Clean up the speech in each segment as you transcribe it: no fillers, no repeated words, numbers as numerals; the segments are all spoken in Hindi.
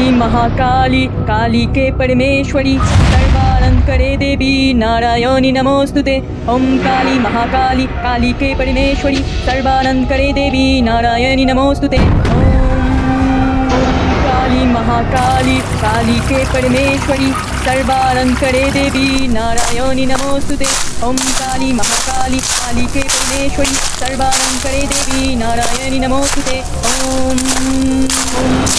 काली महाकाली काली के परमेश्वरी सर्वालंकरे देवी नारायणी नमोस्तुते। ओम काली महाकाली काली के परमेश्वरी सर्वालंकरे देवी नारायणी नमोस्तुते। काली महाकाली काली के परमेश्वरी सर्वालंकरे देवी नारायणी नमोस्तुते। ओम काली महाकाली काली के परमेश्वरी सर्वालंकरे देवी नारायणी नमोस्तुते। ओम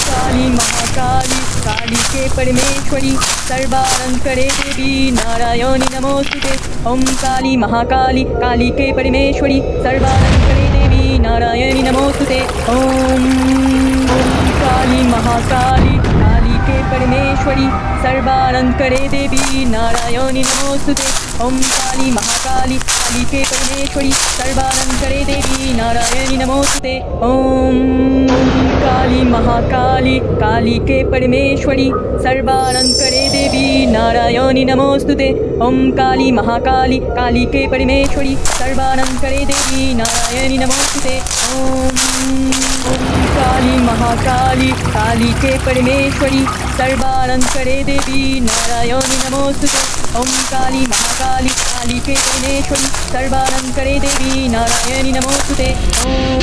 काली महाकाली काली के परमेश्वरी सर्वालंकरे देवी नारायणी नमोस्तुते। ओम काली महाकाली काली के परमेश्वरी सर्वालंकरे देवी नारायणी नमोस्तुते। ओम काली महाकाली काली के परमेश्वरी सर्वालंकरे देवी नारायणी नमोस्तुते। ओम काली महाकाली काली के परमेश्वरी सर्वालंकरे देवी नारायणी नमोस्तुते। ओम काली महाकाली काली के परमेश्वरी सर्वालंकरे देवी नारायणी नमोस्तुते। ओम काली महाकाली काली के परमेश्वरी सर्वालंकरे देवी नारायणी नमोस्तुते। ओम काली महाकाली काली के परमेश्वरी सर्वालंकरे देवी नारायणी नमोस्तुते। ओम काली महाकाली काली के परमेश्वरी सर्वालंकरे देवी नारायणी नमोस्तुते। ओम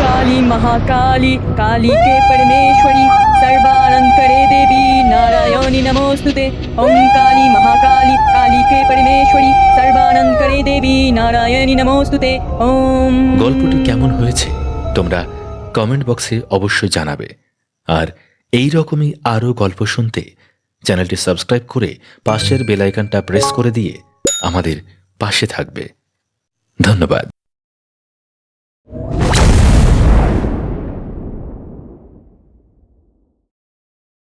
काली महाकाली काली के परमेश्वरी सर्वालंकरे देवी नारायणी नमोस्तुते। ओम काली महाकाली काली के परमेश्वरी सर्वालंकरे देवी नारायणी नमोस्तुते। ओम। গল্পটি কেমন হয়েছে তোমরা কমেন্ট বক্সে অবশ্যই জানাবে। আর এই রকমই আরও গল্প শুনতে চ্যানেলটি সাবস্ক্রাইব করে পাশের বেল আইকনটা প্রেস করে দিয়ে আমাদের পাশে থাকবে। ধন্যবাদ।